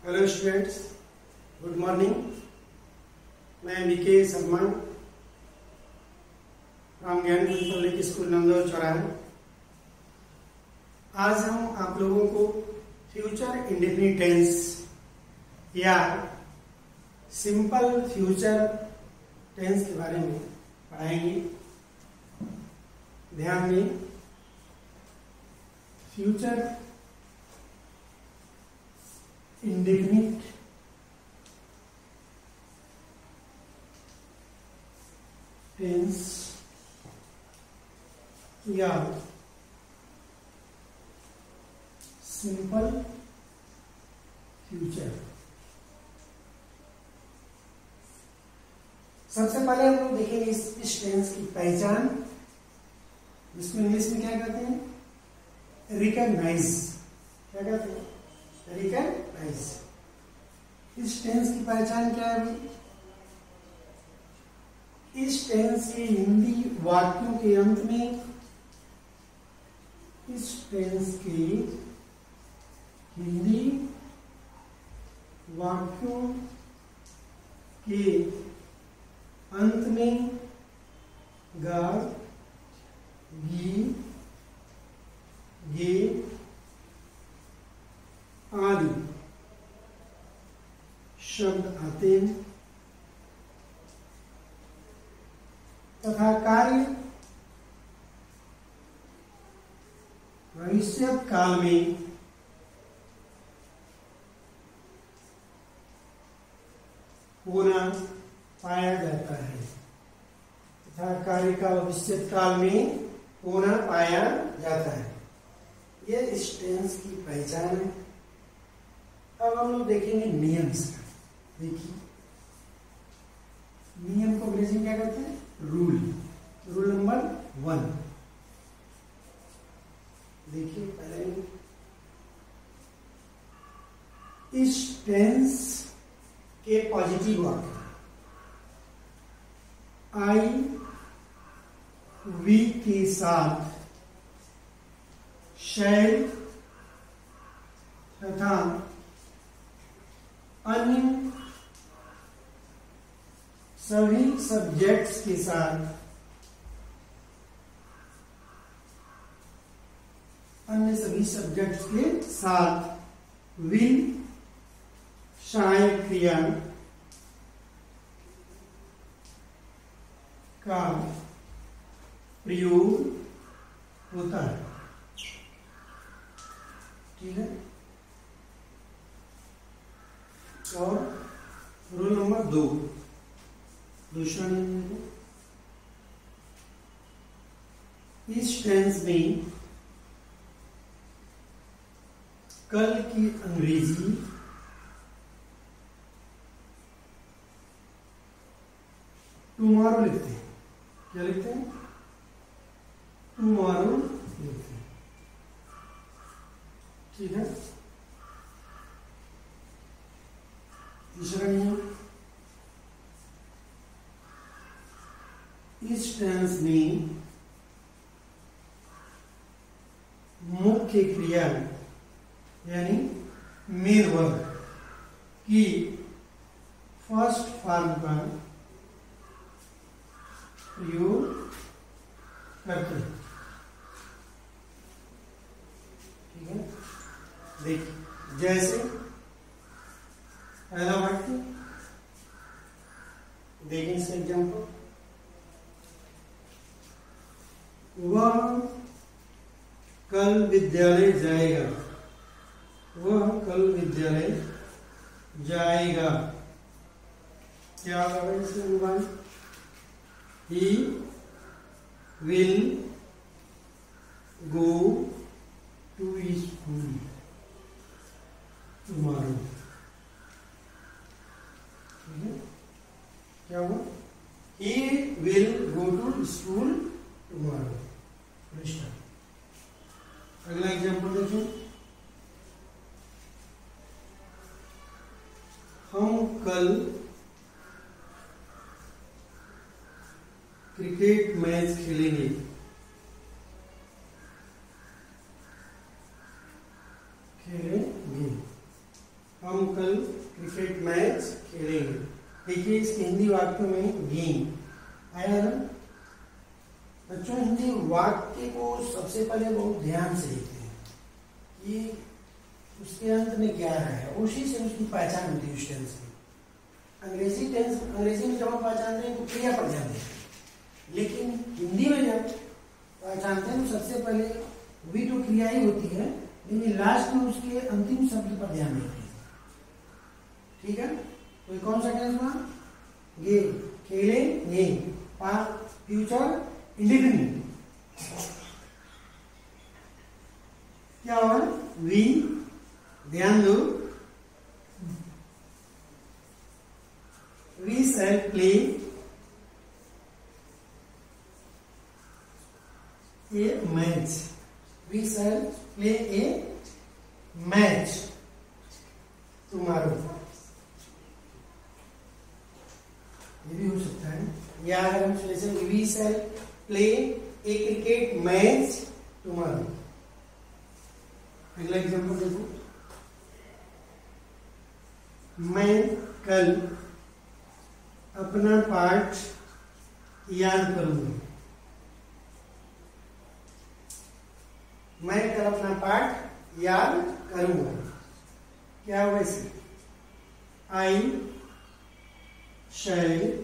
Hello students, good morning. मैं BK Sharma Ram ज्ञान public school Nandaur चौराहा। आज हम आप लोगों को फ्यूचर इंडेफिनिट टेंस या सिंपल फ्यूचर टेंस के बारे में पढ़ाएंगे। ध्यान दें, फ्यूचर इंडेफिनिट टेंस या सिंपल फ्यूचर। सबसे पहले हम लोग देखेंगे इस टेंस की पहचान, जिसको इंग्लिश में क्या कहते हैं, रिकॉग्नाइज। क्या कहते हैं? रिकॉग्नाइज। इस टेंस की पहचान क्या है? इस टेंस के हिंदी वाक्यों के अंत में, इस टेंस के हिंदी वाक्यों के अंत में गा, गी, गे आदि शब्द आते हैं तथा कार्य भविष्य काल में होना पाया जाता है तथा कार्य का भविष्य काल में होना पाया जाता है। यह इस टेंस की पहचान है। अब हम लोग देखेंगे नियम से। देखिए, नियम को अंग्रेजी में क्या कहते हैं? रूल। रूल नंबर 1 देखिए, पहले इस टेंस के पॉजिटिव वाक्य आई वी के साथ शैल तथा अन्य सभी सब्जेक्ट्स के साथ, अन्य सभी सब्जेक्ट्स के साथ विल सहायक क्रिया का प्रयोग होता है। ठीक है। और रूल नंबर 2, दूसरा नियम, इस टेंस में कल की अंग्रेजी टुमारो लिखते हैं। क्या लिखते हैं? टुमारो लिखते हैं। ठीक है। तीसरा नियम, इस टेंस में मुख्य क्रिया यानी मेन वर्ब की फर्स्ट फॉर्म का प्रयोग करते हैं। ठीक है। देखिए, जैसे पहला वाक्य देखिए, इसका एग्जाम्पल, वह कल विद्यालय जाएगा। वह कल विद्यालय जाएगा। क्या होगा इसमें अनुमान? He will go to school tomorrow। ठीक है। क्या हुआ? He will go to school tomorrow। अगला एग्जाम्पल देखिए, हम कल क्रिकेट मैच खेलेंगे। खेलेंगे हम कल क्रिकेट मैच खेलेंगे। देखिए इसके हिंदी वाक्यों में गेम आया ना बच्चों। हिंदी वाक्य को सबसे पहले बहुत ध्यान से देखते हैं कि उसके अंत में क्या है, उसी से उसकी पहचान होती है उस टेंस की। अंग्रेजी में जब हम पहचानते हैं तो क्रिया पर ध्यान देते हैं, लेकिन हिंदी में जब पहचानते हैं तो सबसे पहले भी तो क्रिया ही होती है, लेकिन लास्ट में उसके अंतिम शब्द पर ध्यान देते हैं। ठीक है, तो ये कौन सा टेंस हुआ? गेम, खेलेंगे, पास्ट फ्यूचर इंडेफिनिट। क्या हुआ? वी, ध्यान दो, we shall play a match, we shall play a match tomorrow. ये भी हो सकता है, या अगर हम जैसे we shall play a cricket match tomorrow. अगला एग्जाम्पल देखो, मैं कल अपना पाठ याद करूंगा। मैं कल अपना पाठ याद करूंगा। क्या होगा इसे? I shall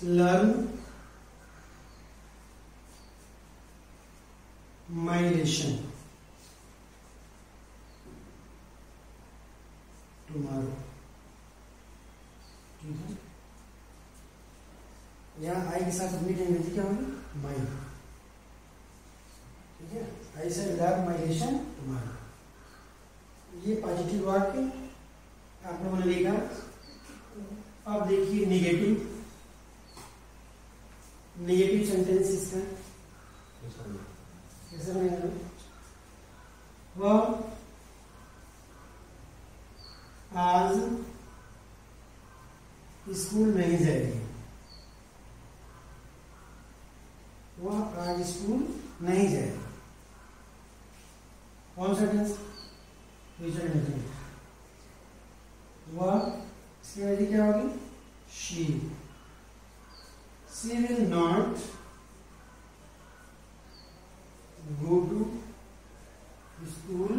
learn my lesson tomorrow. ठीक है, यहाँ आई के साथ अपनी अंग्रेजी क्या होगी? माई। ठीक है, आई से लर्न माई लेसन टुमारो। ये पॉजिटिव वाक्य आप लोगों ने देखा। अब देखिए निगेटिव सेंटेंस इसका कैसे बनेगा? वह आज स्कूल नहीं जाएगी। वह आज स्कूल नहीं जाएगी। कौन सा टेंस? Future indefinite. वह, इसकी वजह क्या होगी? She will not go to school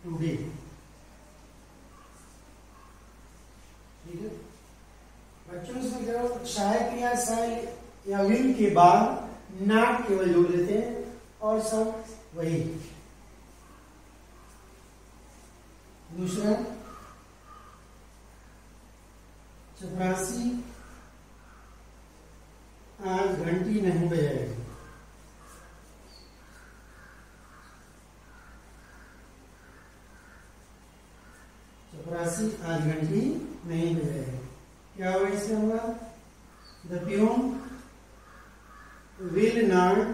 today. ठीक है बच्चों, इसमें जब शायद क्रिया शायद या विल के बाद नॉट केवल जोड़ देते हैं और सब वही। दूसरा, चपरासी आज घंटी नहीं बजाएगी। चपरासी आज घंटी नहीं बजाएगी। क्या होगा इसका? होगा the peon will not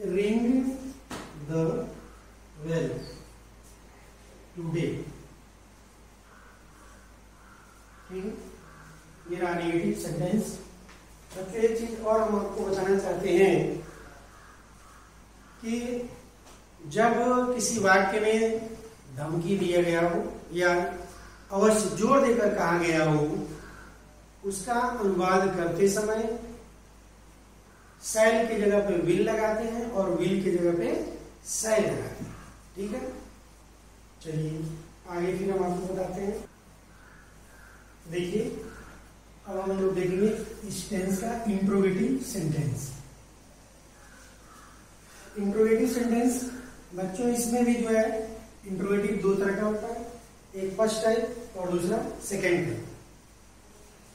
ring the bell today. ठीक है, ये रहा नेगेटिव सेंटेंस। बच्चों एक चीज और हम आपको बताना चाहते हैं कि जब किसी वाक्य में धमकी दिया गया हो या अवश्य जोर देकर कहा गया हो, उसका अनुवाद करते समय शैल की जगह पे विल लगाते हैं और विल की जगह पे शैल लगाते हैं। ठीक है, चलिए आगे फिर हम आपको बताते हैं। देखिए अब हम लोग देखेंगे इस टेंस का इंट्रोगेटिव सेंटेंस। इंट्रोगेटिव सेंटेंस बच्चों, इसमें भी जो है इंट्रोगेटिव दो तरह का होता है, एक फर्स्ट टाइप और दूसरा सेकेंड टाइप।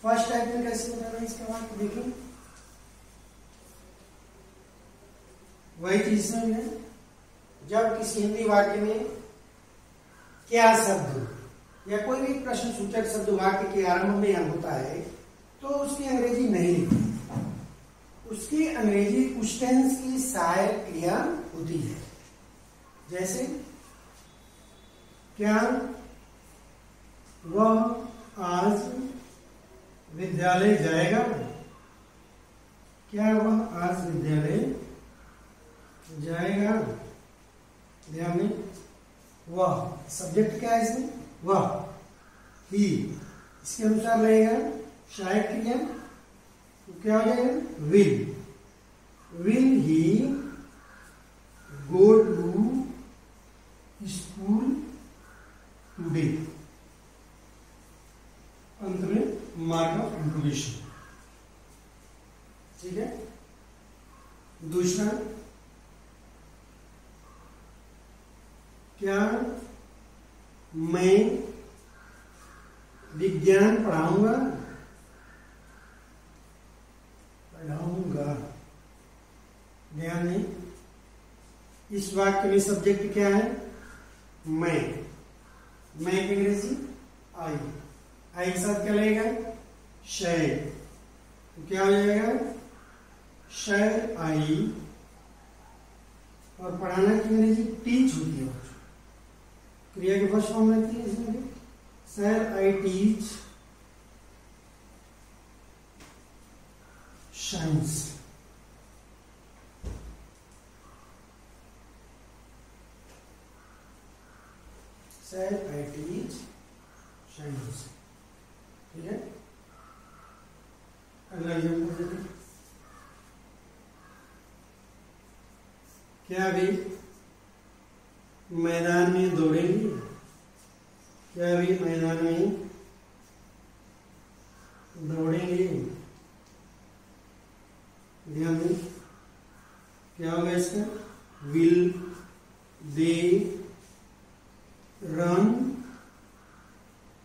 फर्स्ट टाइप में कैसे होता है इसका बात देखिए, वही चीज में है। जब किसी हिंदी वाक्य में क्या शब्द या कोई भी प्रश्न सूचक शब्द वाक्य के आरंभ में होता है तो उसकी अंग्रेजी नहीं लिखती, उसकी अंग्रेजी उस टेंस की सहायक क्रिया होती है। जैसे क्या वह आज विद्यालय जाएगा? क्या वह आज विद्यालय सब्जेक्ट क्या है इसमें? वह, ही। इसके अनुसार रहेगा सहायक क्रिया, तो क्या हो जाएगा? Will. Will he go to school today. अंत में मार्क ऑफ इंट्रोगेशन। ठीक है। दूसरा, क्या मैं विज्ञान पढ़ाऊंगा? पढ़ाऊंगा। ध्यान नहीं, इस वाक्य में सब्जेक्ट क्या है? मैं। मैं की अंग्रेजी आई। आई के साथ क्या लगेगा? शय। तो क्या हो जाएगा? शय आई। और पढ़ाना की अंग्रेजी टीच होती है। क्रिया की फर्स्ट फॉर्म रहती है इसमें भी। Sir I teach science. Sir I teach science. ठीक है। अगला एग्जाम्पल देखते हैं। क्या अभी मैदान में दौड़ेंगे? क्या अभी मैदान में दौड़ेंगे? ध्यान दें, क्या होगा इसका? Will they run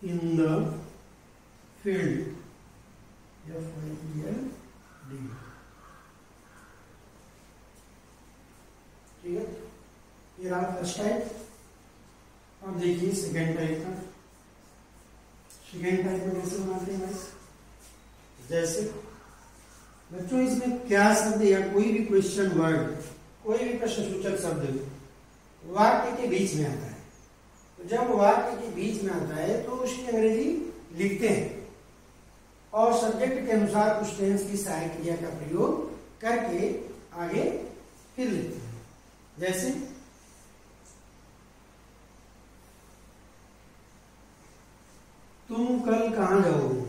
in the field. FIELD। ठीक है। ये रहा फर्स्ट टाइप। अब देखिए सेकेंड टाइप का। सेकेंड टाइप में कैसे बनाते हैं भाई? जैसे बच्चों, इसमें क्या शब्द या कोई भी क्वेश्चन वर्ड, कोई भी प्रश्न सूचक शब्द वाक्य के बीच में आता है, तो जब वाक्य के बीच में आता है तो उसकी अंग्रेजी लिखते हैं और सब्जेक्ट के अनुसार उस टेंस की सहायक क्रिया का प्रयोग करके आगे फिर लिखते हैं। जैसे तुम कल कहां जाओगे?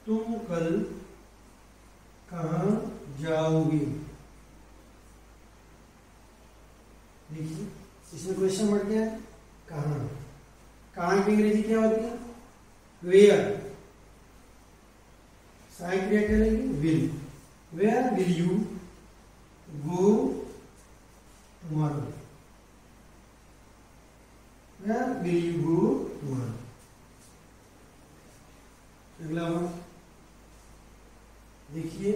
तुम कल कहां जाओगे? देखिए, इसमें क्वेश्चन वर्ड क्या है? कहां। कहां की अंग्रेजी क्या होती है? वेयर। सहायक क्रिया क्या रहेगी? Will. Where will you go tomorrow? Where will you go tomorrow? अगला बात देखिए,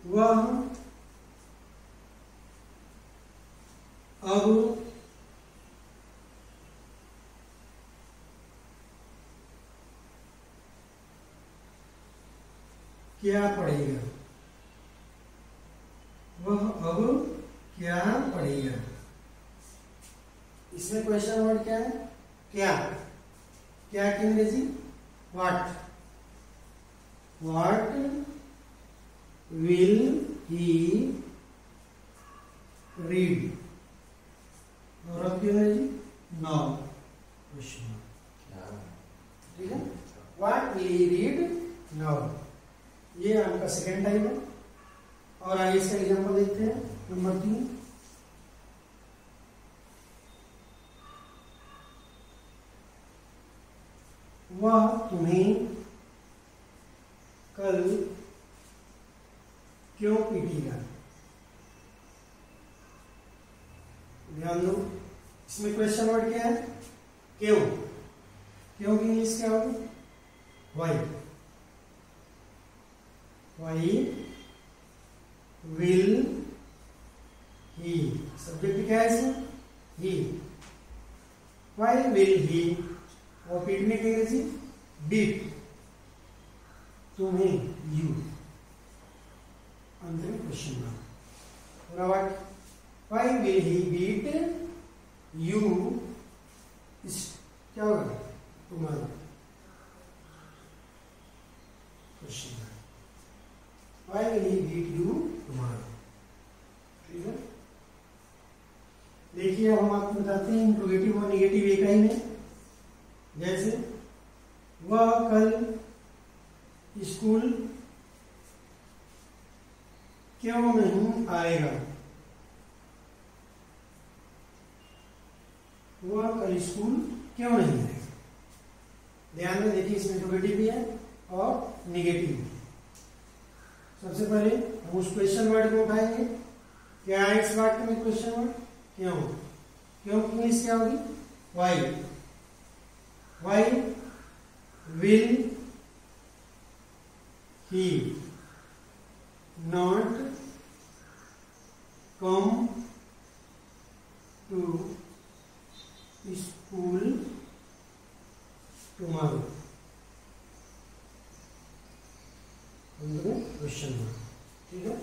वह अब क्या पढ़ेगा? वह अब क्या पढ़ेगा? इसमें क्वेश्चन वर्ड क्या है? क्या। क्या की अंग्रेजी? What. What will he read? और अब की अंग्रेजी? नाउ। क्वेश्चन। ठीक है। What will he read now? ये आपका सेकेंड टाइम है। और आगे इसका एग्जाम्पल देखते हैं। नंबर 3, वह तुम्हें कल क्यों पीटेगा? ध्यान दो, इसमें क्वेश्चन वर्ड क्या है? क्यों। क्यों की इंग्लिश क्या होगी? Why. Why will he. Subject क्या है इसमें? ही। Why will he. और पीटने की अंग्रेजी? बीट। तुम्हें, यू। अंत में क्वेश्चन मार्क। पूरा वाक्य, why will he beat you? क्या होगा? तुम्हारा question mark. Why will he beat you tomorrow? अब हम आपको बताते हैं इंट्रोगेटिव और निगेटिव एक ही में। जैसे वह कल स्कूल क्यों नहीं आएगा, वह कल स्कूल क्यों नहीं आएगा। ध्यान में देखिए, इसमें इंट्रोगेटिव भी है और निगेटिव भी। सबसे पहले हम उस क्वेश्चन वर्ड को उठाएंगे। क्या है इस वाक्य में क्वेश्चन वर्ड? क्यों। क्यों की इंग्लिश क्या होगी? Why. Why will he not come to school tomorrow. Question word, ठीक है।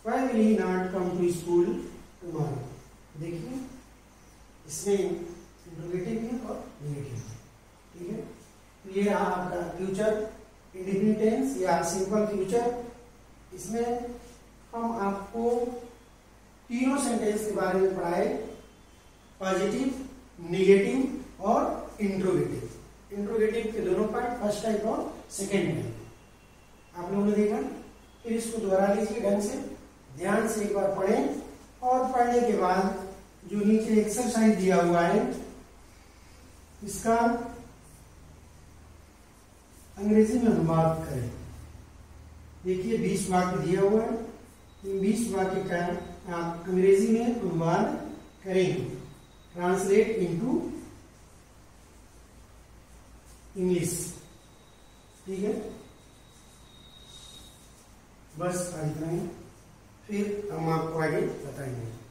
Why will he not come to school tomorrow. देखिए इसमें इंट्रोगेटिव है और निगेटिव है, ठीक है। तो ये आपका फ्यूचर इंडेफिनिट टेंस या सिंपल फ्यूचर। इसमें हम आपको तीनों सेंटेंस के बारे में पढ़ाए, पॉजिटिव, निगेटिव और इंट्रोगेटिव। इंट्रोगेटिव के दोनों पार्ट, फर्स्ट टाइप और सेकेंड टाइप आप लोगों ने देखा। फिर इसको दोहरा लीजिए ढंग से, ध्यान से एक बार पढ़ें, और पढ़ने के बाद जो नीचे एक्सरसाइज दिया हुआ है इसका अंग्रेजी में अनुवाद करें। देखिए 20 वाक्य दिया हुआ है, इन 20 वाक्य का आप अंग्रेजी में अनुवाद करेंगे, ट्रांसलेट इनटू इंग्लिश, ठीक है। बस इतना ही, फिर हम आपको आगे बताएंगे।